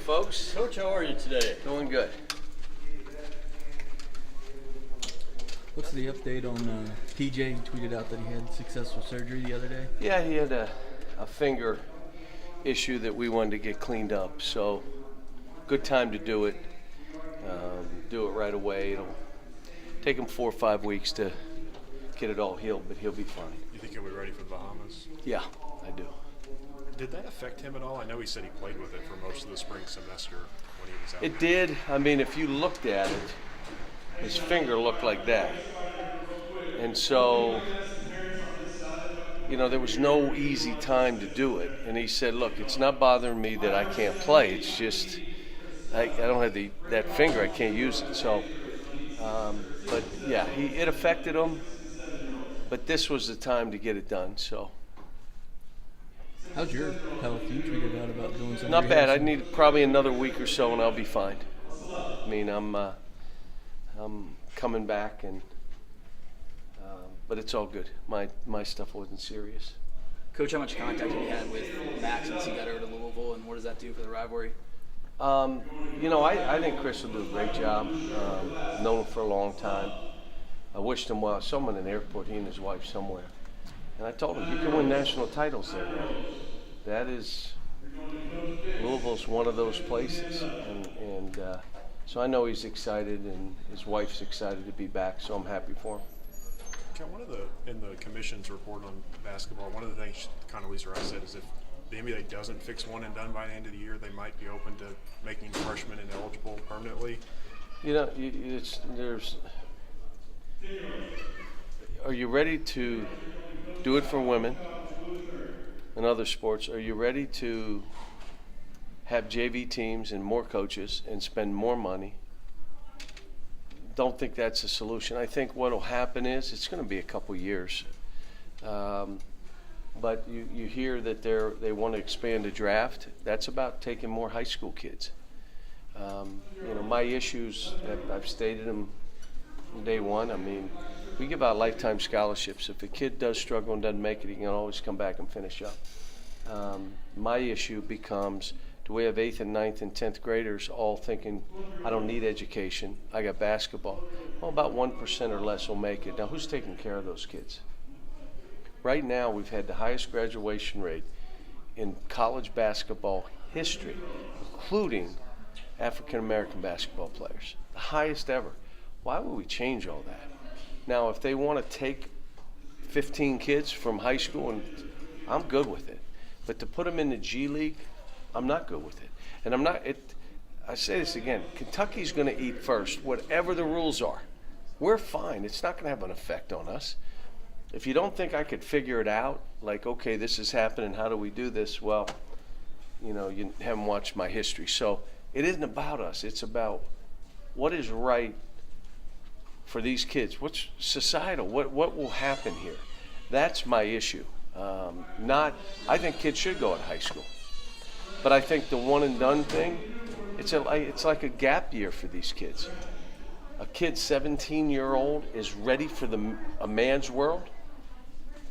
folks. Coach, how are you today? Doing good. What's the update on PJ? He tweeted out that he had successful surgery the other day. Yeah, he had a finger issue that we wanted to get cleaned up. So, good time to do it. Do it right away. It'll take him 4 or 5 weeks to get it all healed, but he'll be fine. You think he'll be ready for the Bahamas? Yeah, I do. Did that affect him at all? I know he said he played with it for most of the spring semester when he was out. It did. I mean, if you looked at it, his finger looked like that. And so, there was no easy time to do it. And he said, look, it's not bothering me that I can't play. It's just, I don't have that finger. I can't use it. So, but yeah, it affected him. But this was the time to get it done, so. How's your health? You tweeted out about doing something. Not bad. I need probably another week or so, and I'll be fine. I mean, I'm coming back, but it's all good. My stuff wasn't serious. Coach, how much contact have you had with Max since he got over to Louisville, and what does that do for the rivalry? I think Chris will do a great job. Known him for a long time. I wished him well. I saw him in an airport, he and his wife somewhere. And I told him, you can win national titles there now. That is, Louisville's one of those places. And so I know he's excited, and his wife's excited to be back, so I'm happy for him. Ken, in the commission's report on basketball, one of the things Condoleezza Rice said is if the NBA doesn't fix one and done by the end of the year, they might be open to making freshmen ineligible permanently. Are you ready to do it for women and other sports? Are you ready to have JV teams and more coaches and spend more money? Don't think that's a solution. I think what will happen is it's going to be a couple years. But you hear that they want to expand the draft. That's about taking more high school kids. My issues, I've stated them from day one. I mean, we give out lifetime scholarships. If a kid does struggle and doesn't make it, he can always come back and finish up. My issue becomes, do we have 8th and 9th and 10th graders all thinking, I don't need education, I got basketball? Well, about 1% or less will make it. Now, who's taking care of those kids? Right now, we've had the highest graduation rate in college basketball history, including African-American basketball players. The highest ever. Why would we change all that? Now, if they want to take 15 kids from high school, and I'm good with it. But to put them in the G League, I'm not good with it. And I say this again, Kentucky's going to eat first, whatever the rules are. We're fine. It's not going to have an effect on us. If you don't think I could figure it out, like, okay, this is happening, how do we do this? Well, you haven't watched my history. So it isn't about us. It's about what is right for these kids. What's societal? What will happen here? That's my issue. I think kids should go to high school. But I think the one and done thing, it's like a gap year for these kids. A kid 17-year-old is ready for a man's world.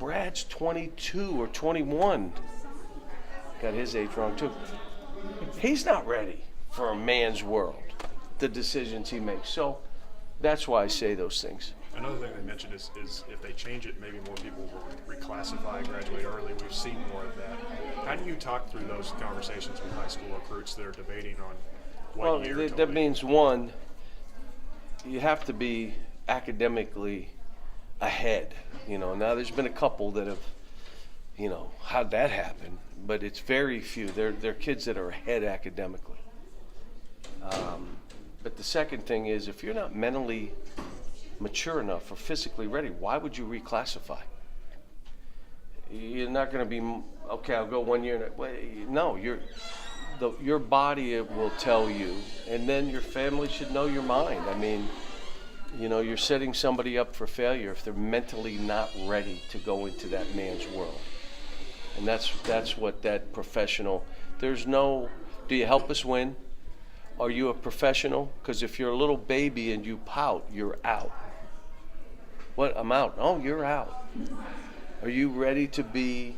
Brad's 22 or 21. Got his age wrong too. He's not ready for a man's world, the decisions he makes. So that's why I say those things. Another thing they mentioned is if they change it, maybe more people will reclassify, graduate early. We've seen more of that. How do you talk through those conversations with high school recruits that are debating on what year? That means, one, you have to be academically ahead. Now there's been a couple that have, how'd that happen? But it's very few. They're kids that are ahead academically. But the second thing is, if you're not mentally mature enough or physically ready, why would you reclassify? You're not going to be, okay, I'll go 1 year. No, your body will tell you, and then your family should know your mind. I mean, you're setting somebody up for failure if they're mentally not ready to go into that man's world. And that's what that professional, do you help us win? Are you a professional? Because if you're a little baby and you pout, you're out. What? I'm out. Oh, you're out. Are you ready to be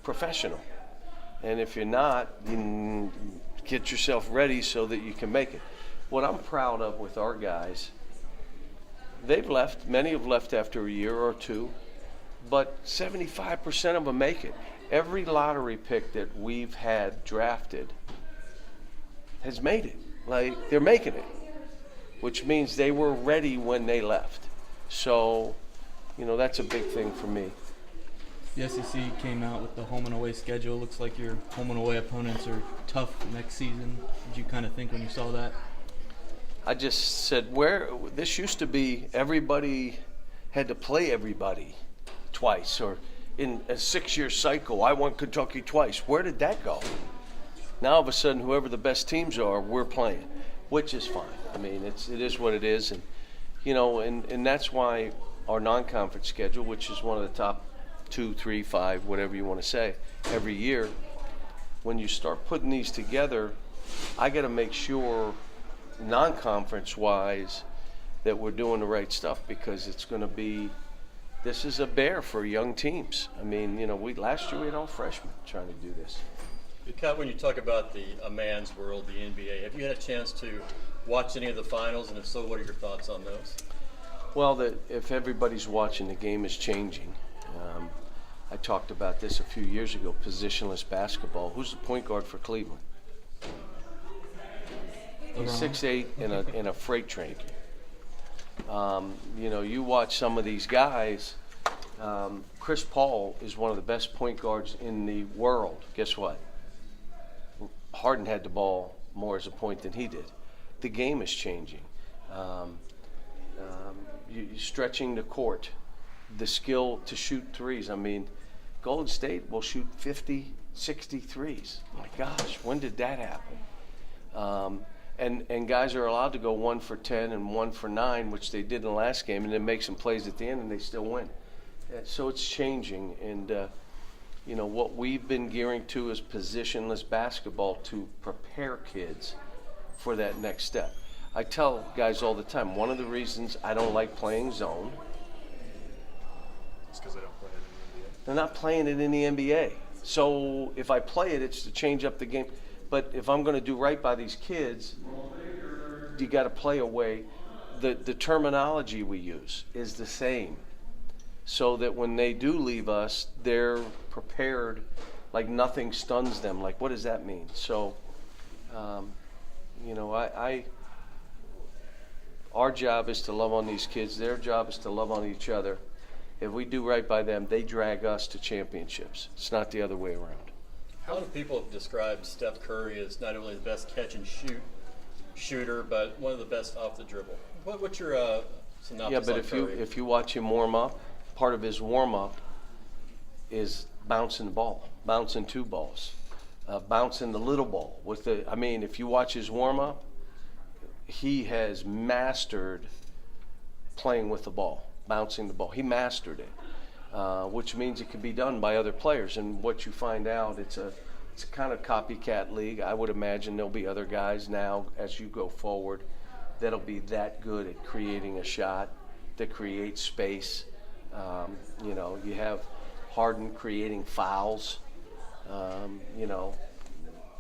professional? And if you're not, you get yourself ready so that you can make it. What I'm proud of with our guys, they've left, many have left after a year or two, but 75% of them make it. Every lottery pick that we've had drafted has made it. Like, they're making it, which means they were ready when they left. So, you know, that's a big thing for me. The SEC came out with the home and away schedule. Looks like your home and away opponents are tough next season. Did you kind of think when you saw that? I just said, where this used to be, everybody had to play everybody twice, or in a 6-year cycle, I won Kentucky twice. Where did that go? Now all of a sudden, whoever the best teams are, we're playing, which is fine. I mean, it is what it is, and you know, and that's why our non-conference schedule, which is one of the top 2, 3, 5, whatever you want to say, every year, when you start putting these together, I got to make sure, non-conference wise, that we're doing the right stuff, because it's going to be, this is a bear for young teams. I mean, you know, last year we had all freshmen trying to do this. When you talk about a man's world, the NBA, have you had a chance to watch any of the finals, and if so, what are your thoughts on those? Well, if everybody's watching, the game is changing. I talked about this a few years ago, positionless basketball. Who's the point guard for Cleveland? He's 6'8" in a freight train. You know, you watch some of these guys. Chris Paul is one of the best point guards in the world. Guess what? Harden had the ball more as a point than he did. The game is changing. You're stretching the court, the skill to shoot threes. I mean, Golden State will shoot 50, 60 threes. My gosh, when did that happen? And guys are allowed to go 1 for 10 and 1 for 9, which they did in the last game, and then make some plays at the end, and they still win. So it's changing, and you know, what we've been gearing to is positionless basketball to prepare kids for that next step. I tell guys all the time, one of the reasons I don't like playing zone, It's because they don't play it in the NBA. they're not playing it in the NBA. So if I play it, it's to change up the game. But if I'm going to do right by these kids, you got to play away. The terminology we use is the same, so that when they do leave us, they're prepared, like nothing stuns them. Like, what does that mean? So, you know, our job is to love on these kids. Their job is to love on each other. If we do right by them, they drag us to championships. It's not the other way around. A lot of people have described Steph Curry as not only the best catch and shoot shooter, but one of the best off the dribble. What's your synopsis? Yeah, but on Curry? if you watch him warm up, part of his warm up is bouncing 2 balls, bouncing the little ball with the. I mean, if you watch his warm up, he has mastered playing with the ball, bouncing the ball. He mastered it, which means it can be done by other players. And what you find out, it's a kind of copycat league. I would imagine there'll be other guys now as you go forward that'll be that good at creating a shot that creates space. You know, you have Harden creating fouls. You know,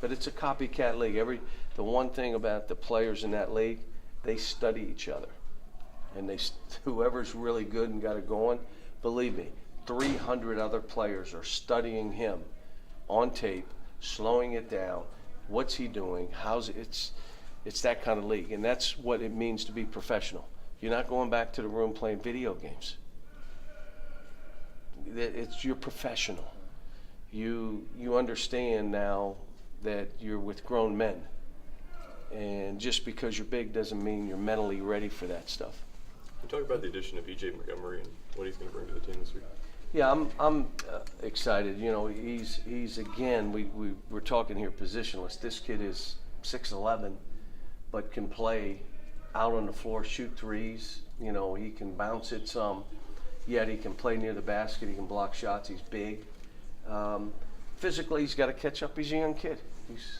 but it's a copycat league. The one thing about the players in that league, they study each other, and whoever's really good and got it going, believe me, 300 other players are studying him on tape, slowing it down. What's he doing? It's that kind of league, and that's what it means to be professional. You're not going back to the room playing video games. You're professional. You understand now that you're with grown men, and just because you're big doesn't mean you're mentally ready for that stuff. Can you talk about the addition of E.J. Montgomery and what he's going to bring to the team this week? Yeah, I'm excited. You know, he's again. We were talking here positionless. This kid is 6'11", but can play out on the floor, shoot threes. You know, he can bounce it some. Yet he can play near the basket. He can block shots. He's big. Physically, he's got to catch up. He's a young kid. He's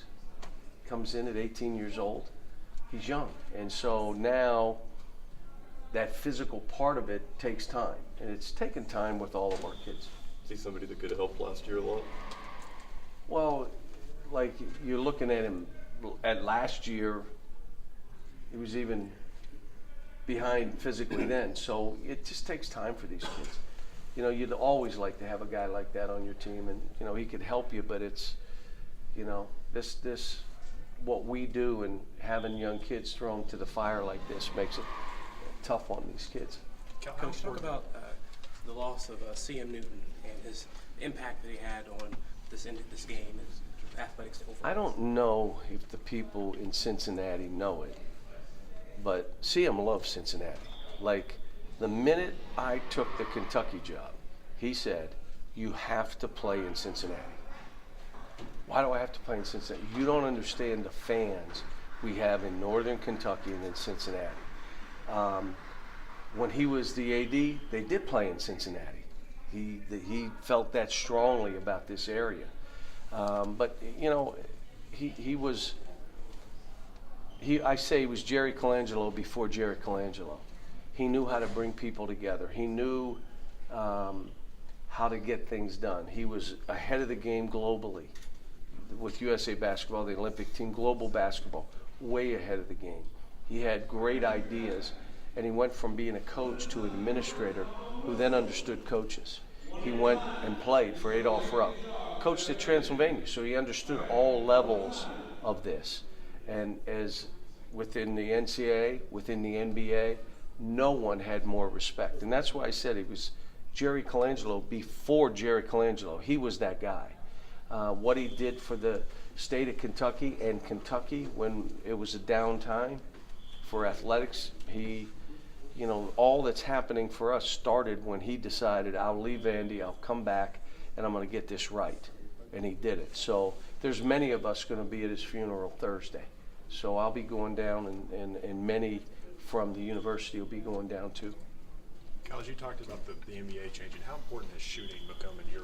comes in at 18 years old. He's young, and so now that physical part of it takes time, and it's taken time with all of our kids. Is he somebody that could have helped last year a lot? Well, like you're looking at him at last year, he was even behind physically then. So it just takes time for these kids. You know, you'd always like to have a guy like that on your team, and you know he could help you, but it's, you know, this what we do and having young kids thrown to the fire like this makes it tough on these kids. Coach, talk about the loss of C.M. Newton and his impact that he had on this game and athletics overall. I don't know if the people in Cincinnati know it, but CM loves Cincinnati. Like, the minute I took the Kentucky job, he said, you have to play in Cincinnati. Why do I have to play in Cincinnati? You don't understand the fans we have in northern Kentucky and in Cincinnati. When he was the AD, they did play in Cincinnati. He felt that strongly about this area. But, you know, I say he was Jerry Colangelo before Jerry Colangelo. He knew how to bring people together. He knew how to get things done. He was ahead of the game globally with USA Basketball, the Olympic team, global basketball, way ahead of the game. He had great ideas, and he went from being a coach to an administrator who then understood coaches. He went and played for Adolph Rupp, coached at Transylvania, so he understood all levels of this. And as within the NCAA, within the NBA, no one had more respect. And that's why I said he was Jerry Colangelo before Jerry Colangelo. He was that guy. What he did for the state of Kentucky and Kentucky when it was a down time for athletics, you know, all that's happening for us started when he decided, I'll leave Vandy, I'll come back, and I'm going to get this right. And he did it. So there's many of us going to be at his funeral Thursday. So I'll be going down, and many from the university will be going down too. Kyle, you talked about the NBA changing. How important has shooting become in your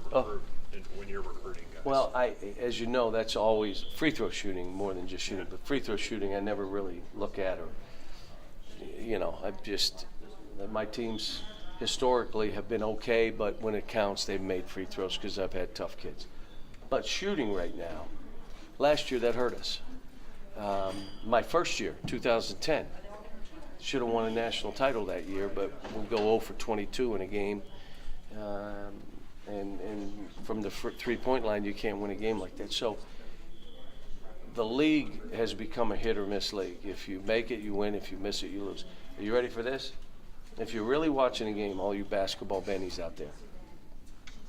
when you're recruiting guys? Well, as you know, that's always free throw shooting more than just shooting. But free throw shooting, I never really look at, or you know, my teams historically have been okay, but when it counts, they've made free throws because I've had tough kids. But shooting right now, last year that hurt us. My first year, 2010, should have won a national title that year, but we'll go 0 for 22 in a game. And from the three-point line, you can't win a game like that. So the league has become a hit-or-miss league. If you make it, you win. If you miss it, you lose. Are you ready for this? If you're really watching a game, all you basketball bennies out there,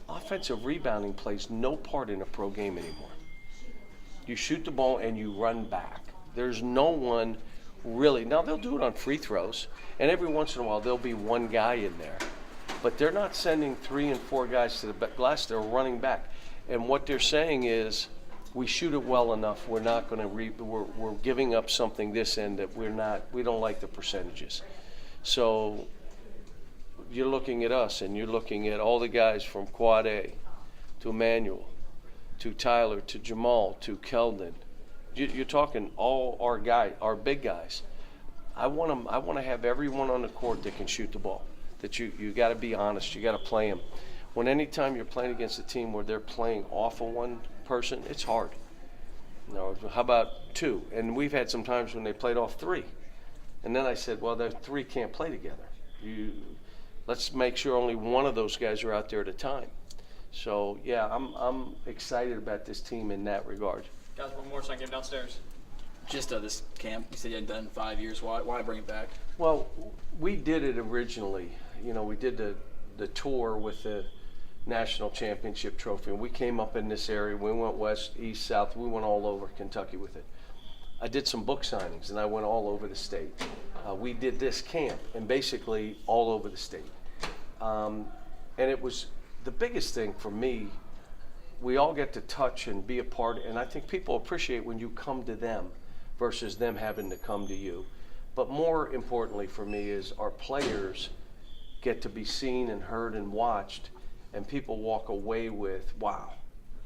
offensive rebounding plays no part in a pro game anymore. You shoot the ball and you run back. There's no one really. Now, they'll do it on free throws, and every once in a while there'll be one guy in there. But they're not sending 3 and 4 guys to the glass. They're running back. And what they're saying is, we shoot it well enough. We're not going to we're giving up something this end that we don't like the percentages. So you're looking at us, and you're looking at all the guys from Quad A to Emmanuel to Tyler to Jamal to Keldon. You're talking all our big guys. I want to have everyone on the court that can shoot the ball. That you got to be honest. You got to play them. When anytime you're playing against a team where they're playing off of one person, it's hard. You know, how about 2? And we've had some times when they played off 3. And then I said, well, the 3 can't play together. Let's make sure only one of those guys are out there at a time. So yeah, I'm excited about this team in that regard. Guys, one more second downstairs. Just this camp, you said you hadn't done it in 5 years. Why bring it back? Well, we did it originally. You know, we did the tour with the national championship trophy, and we came up in this area. We went west, east, south. We went all over Kentucky with it. I did some book signings, and I went all over the state. We did this camp, and basically all over the state. And it was the biggest thing for me. We all get to touch and be a part, and I think people appreciate when you come to them versus them having to come to you. But more importantly for me is our players get to be seen and heard and watched, and people walk away with, wow,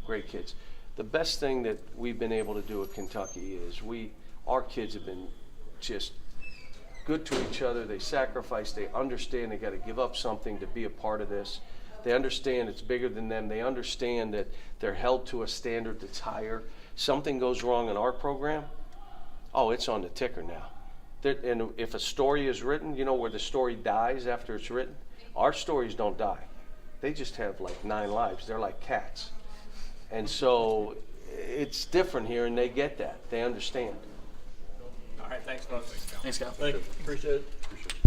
great kids. The best thing that we've been able to do at Kentucky is our kids have been just good to each other. They sacrifice, they understand they got to give up something to be a part of this. They understand it's bigger than them. They understand that they're held to a standard that's higher. Something goes wrong in our program, Oh, it's on the ticker now. And if a story is written, you know where the story dies after it's written? Our stories don't die. They just have like 9 lives. They're like cats. And so it's different here, and they get that. They understand. All right, thanks, folks. Thanks, Cal. Thank you. Appreciate it. Appreciate it.